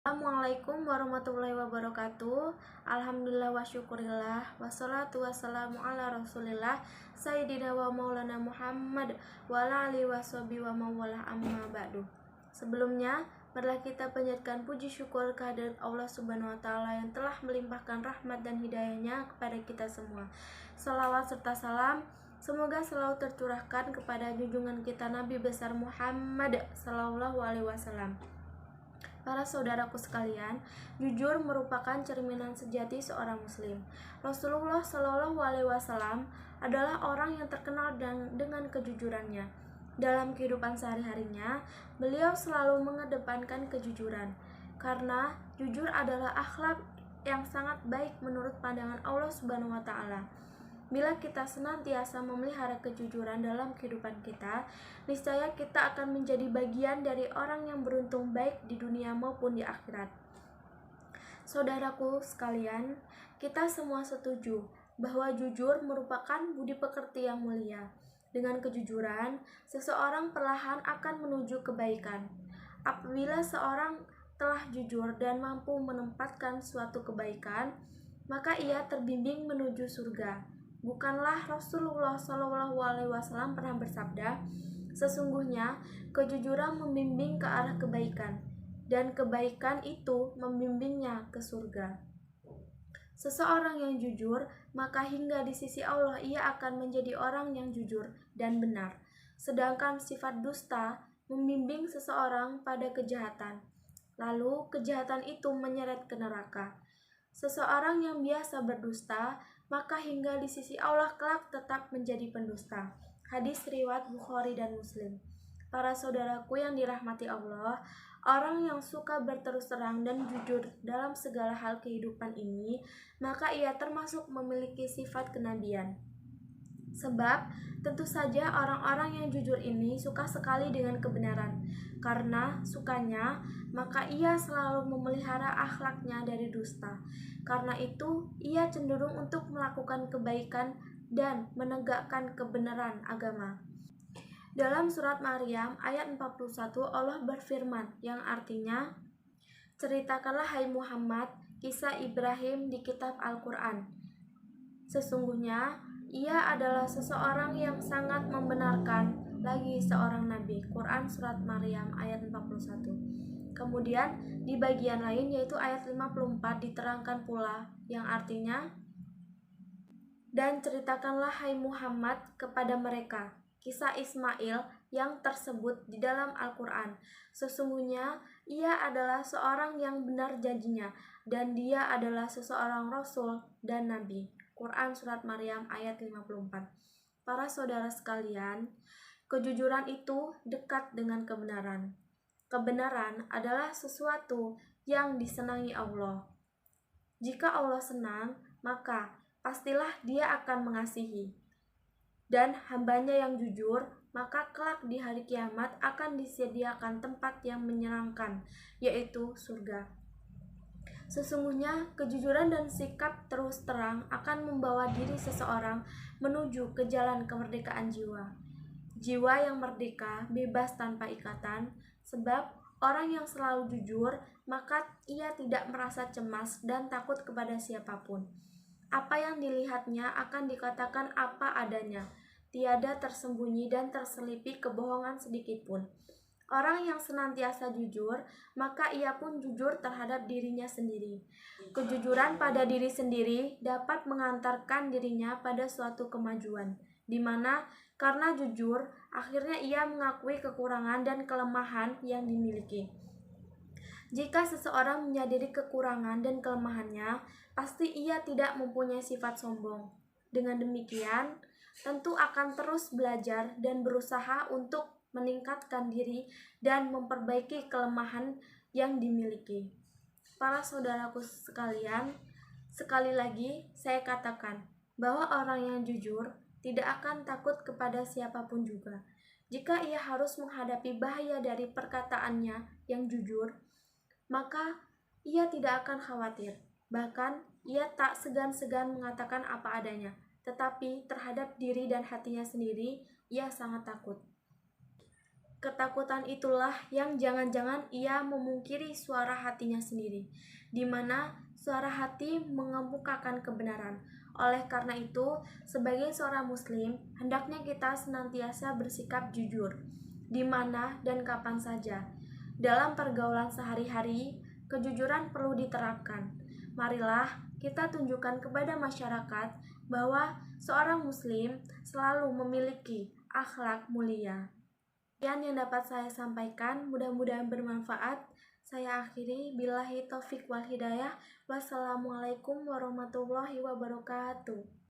Assalamualaikum warahmatullahi wabarakatuh. Alhamdulillah wa syukurillah. Wassalatu wassalamu ala rasulillah Sayyidina wa maulana Muhammad wa ala alihi wa sahbihi wa mawalah amma ba'du. Sebelumnya, marilah kita panjatkan puji syukur kehadirat Allah Subhanahu wa taala yang telah melimpahkan rahmat dan hidayahnya kepada kita semua. Salawat serta salam semoga selalu tercurahkan kepada junjungan kita Nabi besar Muhammad sallallahu alaihi wasallam. Para saudaraku sekalian, jujur merupakan cerminan sejati seorang muslim. Rasulullah Shallallahu alaihi wasallam adalah orang yang terkenal dengan kejujurannya. Dalam kehidupan sehari-harinya, beliau selalu mengedepankan kejujuran. Karena jujur adalah akhlak yang sangat baik menurut pandangan Allah Subhanahu wa taala. Bila kita senantiasa memelihara kejujuran dalam kehidupan kita, niscaya kita akan menjadi bagian dari orang yang beruntung baik di dunia maupun di akhirat. Saudaraku sekalian, kita semua setuju bahwa jujur merupakan budi pekerti yang mulia. Dengan kejujuran, seseorang perlahan akan menuju kebaikan. Apabila seorang telah jujur dan mampu menempatkan suatu kebaikan, maka ia terbimbing menuju surga. Bukanlah Rasulullah SAW pernah bersabda, sesungguhnya kejujuran membimbing ke arah kebaikan, dan kebaikan itu membimbingnya ke surga. Seseorang yang jujur, maka hingga di sisi Allah ia akan menjadi orang yang jujur dan benar. Sedangkan sifat dusta membimbing seseorang pada kejahatan, lalu kejahatan itu menyeret ke neraka. Seseorang yang biasa berdusta, maka hingga di sisi Allah kelak tetap menjadi pendusta. Hadis riwayat Bukhari dan Muslim. Para saudaraku yang dirahmati Allah, orang yang suka berterus terang dan jujur dalam segala hal kehidupan ini, maka ia termasuk memiliki sifat kenabian. Sebab tentu saja orang-orang yang jujur ini suka sekali dengan kebenaran. Karena sukanya, maka ia selalu memelihara akhlaknya dari dusta. Karena itu, ia cenderung untuk melakukan kebaikan dan menegakkan kebenaran agama. Dalam surat Maryam ayat 41 Allah berfirman yang artinya, ceritakanlah hai Muhammad kisah Ibrahim di kitab Al-Quran. Sesungguhnya ia adalah seseorang yang sangat membenarkan lagi seorang nabi. Quran surat Maryam ayat 41. Kemudian di bagian lain yaitu ayat 54 diterangkan pula yang artinya, dan ceritakanlah hai Muhammad kepada mereka kisah Ismail yang tersebut di dalam Al-Quran. Sesungguhnya ia adalah seorang yang benar janjinya dan dia adalah seseorang rasul dan nabi. Quran surat Maryam ayat 54. Para saudara sekalian, kejujuran itu dekat dengan kebenaran. Kebenaran adalah sesuatu yang disenangi Allah. Jika Allah senang, maka pastilah Dia akan mengasihi. Dan hambanya yang jujur, maka kelak di hari kiamat akan disediakan tempat yang menyenangkan, yaitu surga. Sesungguhnya kejujuran dan sikap terus terang akan membawa diri seseorang menuju ke jalan kemerdekaan jiwa. Jiwa yang merdeka, bebas tanpa ikatan, sebab orang yang selalu jujur, maka ia tidak merasa cemas dan takut kepada siapapun. Apa yang dilihatnya akan dikatakan apa adanya, tiada tersembunyi dan terselipi kebohongan sedikitpun. Orang yang senantiasa jujur, maka ia pun jujur terhadap dirinya sendiri. Kejujuran pada diri sendiri dapat mengantarkan dirinya pada suatu kemajuan, di mana karena jujur, akhirnya ia mengakui kekurangan dan kelemahan yang dimiliki. Jika seseorang menyadari kekurangan dan kelemahannya, pasti ia tidak mempunyai sifat sombong. Dengan demikian, tentu akan terus belajar dan berusaha untuk meningkatkan diri dan memperbaiki kelemahan yang dimiliki. Para saudaraku sekalian, sekali lagi saya katakan bahwa orang yang jujur tidak akan takut kepada siapapun juga. Jika ia harus menghadapi bahaya dari perkataannya yang jujur, maka ia tidak akan khawatir. Bahkan ia tak segan-segan mengatakan apa adanya, tetapi terhadap diri dan hatinya sendiri ia sangat takut. Ketakutan itulah yang jangan-jangan ia memungkiri suara hatinya sendiri, di mana suara hati mengemukakan kebenaran. Oleh karena itu, sebagai seorang muslim, hendaknya kita senantiasa bersikap jujur, di mana dan kapan saja. Dalam pergaulan sehari-hari, kejujuran perlu diterapkan. Marilah kita tunjukkan kepada masyarakat bahwa seorang muslim selalu memiliki akhlak mulia. Sekian yang dapat saya sampaikan, mudah-mudahan bermanfaat. Saya akhiri, billahi taufik wal hidayah. Wassalamualaikum warahmatullahi wabarakatuh.